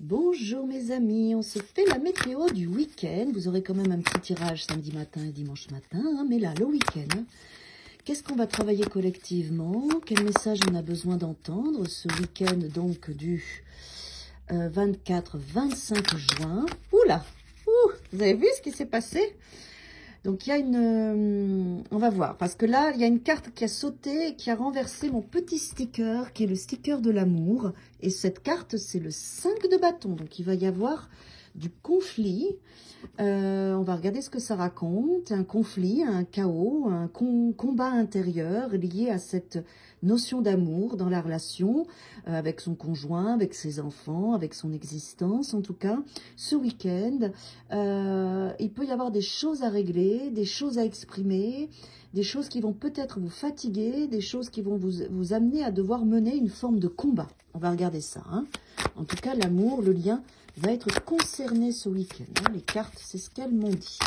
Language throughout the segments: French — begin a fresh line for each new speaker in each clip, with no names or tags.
Bonjour mes amis, on se fait la météo du week-end. Vous aurez quand même un petit tirage samedi matin et dimanche matin, hein, mais là, le week-end, qu'est-ce qu'on va travailler collectivement? Quel message on a besoin d'entendre ce week-end donc du 24-25 juin? Oula, vous avez vu ce qui s'est passé? Donc, il y a une... on va voir, parce que là, il y a une carte qui a sauté, qui a renversé mon petit sticker, qui est le sticker de l'amour. Et cette carte, c'est le 5 de bâton. Donc, il va y avoir du conflit. On va regarder ce que ça raconte. Un conflit, un chaos, un combat intérieur lié à cette notion d'amour dans la relation, avec son conjoint, avec ses enfants, avec son existence. En tout cas, ce week-end, il peut y avoir des choses à régler, des choses à exprimer, des choses qui vont peut-être vous fatiguer, des choses qui vont vous amener à devoir mener une forme de combat. On va regarder ça. Hein. En tout cas, l'amour, le lien va être concerné ce week-end. Hein. Les cartes, c'est ce qu'elles m'ont dit.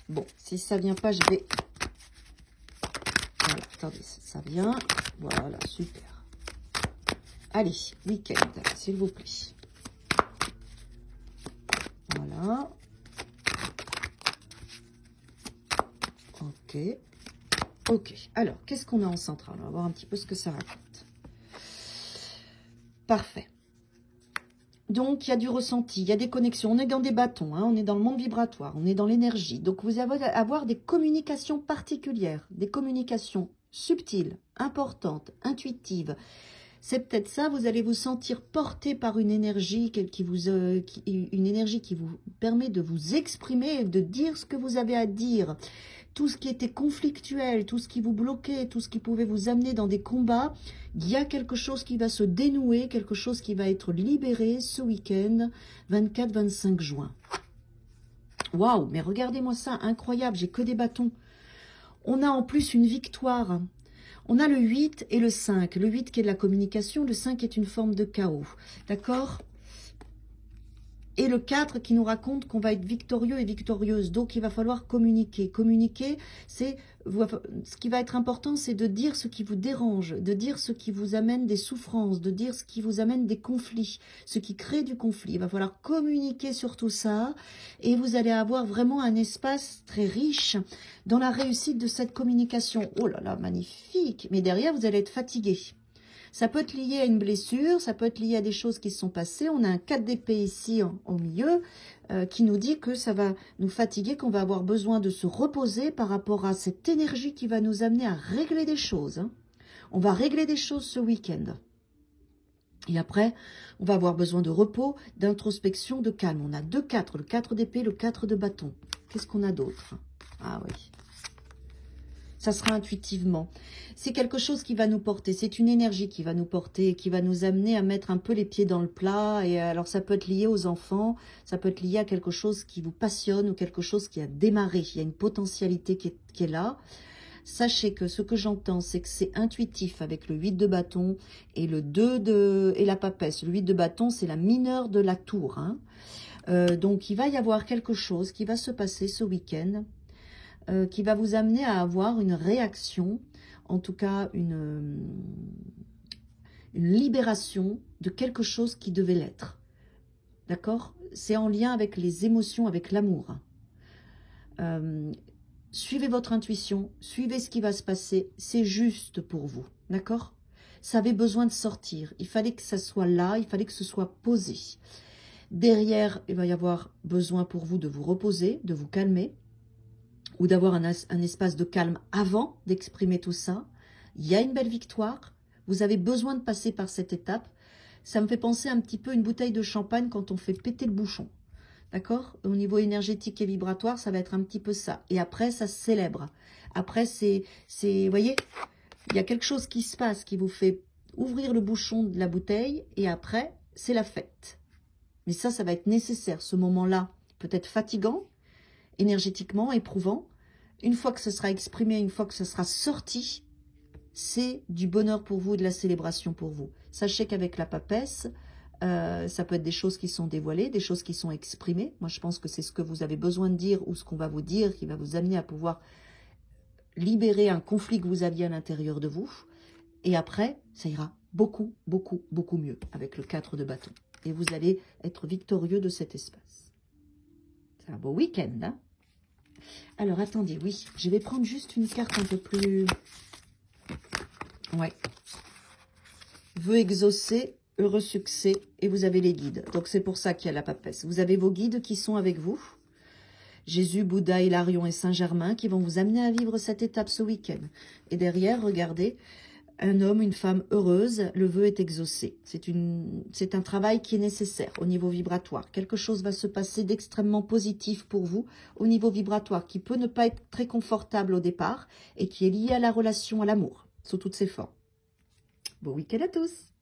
Bon, si ça vient pas, je vais... Voilà, attendez, ça vient. Voilà, super. Allez, week-end, s'il vous plaît. Voilà. Ok. Ok. Alors, qu'est-ce qu'on a en central? On va voir un petit peu ce que ça raconte. Parfait. Donc, il y a du ressenti, il y a des connexions. On est dans des bâtons, hein, on est dans le monde vibratoire, on est dans l'énergie. Donc, vous allez avoir des communications particulières, des communications subtiles, importantes, intuitives. C'est peut-être ça, vous allez vous sentir porté par une énergie une énergie qui vous permet de vous exprimer, de dire ce que vous avez à dire. Tout ce qui était conflictuel, tout ce qui vous bloquait, tout ce qui pouvait vous amener dans des combats, il y a quelque chose qui va se dénouer, quelque chose qui va être libéré ce week-end, 24-25 juin. Waouh, mais regardez-moi ça, incroyable, j'ai que des bâtons. On a en plus une victoire. On a le 8 et le 5. Le 8 qui est de la communication, le 5 est une forme de chaos. D'accord ? Et le 4 qui nous raconte qu'on va être victorieux et victorieuse. Donc, il va falloir communiquer. Communiquer, c'est... Ce qui va être important, c'est de dire ce qui vous dérange, de dire ce qui vous amène des souffrances, de dire ce qui vous amène des conflits, ce qui crée du conflit. Il va falloir communiquer sur tout ça et vous allez avoir vraiment un espace très riche dans la réussite de cette communication. Oh là là, magnifique! Mais derrière, vous allez être fatigué. Ça peut être lié à une blessure, ça peut être lié à des choses qui se sont passées. On a un 4 d'épée ici au milieu qui nous dit que ça va nous fatiguer, qu'on va avoir besoin de se reposer par rapport à cette énergie qui va nous amener à régler des choses. Hein. On va régler des choses ce week-end. Et après, on va avoir besoin de repos, d'introspection, de calme. On a 2 4, le 4 d'épée, le 4 de bâton. Qu'est-ce qu'on a d'autre? Ah oui. Ça sera intuitivement. C'est quelque chose qui va nous porter. C'est une énergie qui va nous porter, qui va nous amener à mettre un peu les pieds dans le plat. Et alors, ça peut être lié aux enfants, ça peut être lié à quelque chose qui vous passionne ou quelque chose qui a démarré. Il y a une potentialité qui est là. Sachez que ce que j'entends, c'est que c'est intuitif avec le 8 de bâton et le 2 et la papesse. Le 8 de bâton, c'est la mineure de la tour. Hein. Donc, il va y avoir quelque chose qui va se passer ce week-end. Qui va vous amener à avoir une réaction, en tout cas une libération de quelque chose qui devait l'être. D'accord? C'est en lien avec les émotions, avec l'amour. Suivez votre intuition, suivez ce qui va se passer, c'est juste pour vous. D'accord? Ça avait besoin de sortir, il fallait que ça soit là, il fallait que ce soit posé. Derrière, il va y avoir besoin pour vous de vous reposer, de vous calmer, ou d'avoir un espace de calme avant d'exprimer tout ça. Il y a une belle victoire. Vous avez besoin de passer par cette étape. Ça me fait penser un petit peu à une bouteille de champagne quand on fait péter le bouchon. D'accord? Au niveau énergétique et vibratoire, ça va être un petit peu ça. Et après, ça se célèbre. Après, vous voyez, il y a quelque chose qui se passe qui vous fait ouvrir le bouchon de la bouteille et après, c'est la fête. Mais ça va être nécessaire. Ce moment-là peut être fatigant, énergétiquement, éprouvant. Une fois que ce sera exprimé, une fois que ce sera sorti, c'est du bonheur pour vous et de la célébration pour vous. Sachez qu'avec la papesse, ça peut être des choses qui sont dévoilées, des choses qui sont exprimées. Moi, je pense que c'est ce que vous avez besoin de dire ou ce qu'on va vous dire qui va vous amener à pouvoir libérer un conflit que vous aviez à l'intérieur de vous. Et après, ça ira. beaucoup, beaucoup, beaucoup mieux avec le 4 de bâton. Et vous allez être victorieux de cet espace. C'est un beau week-end, hein? Alors, attendez, oui, je vais prendre juste une carte un peu plus... Ouais. Vœux exaucés, heureux succès, et vous avez les guides. Donc, c'est pour ça qu'il y a la papesse. Vous avez vos guides qui sont avec vous. Jésus, Bouddha, Hilarion et Saint-Germain qui vont vous amener à vivre cette étape ce week-end. Et derrière, regardez, un homme, une femme heureuse, le vœu est exaucé. C'est un travail qui est nécessaire au niveau vibratoire. Quelque chose va se passer d'extrêmement positif pour vous au niveau vibratoire qui peut ne pas être très confortable au départ et qui est lié à la relation, à l'amour, sous toutes ses formes. Bon week-end à tous!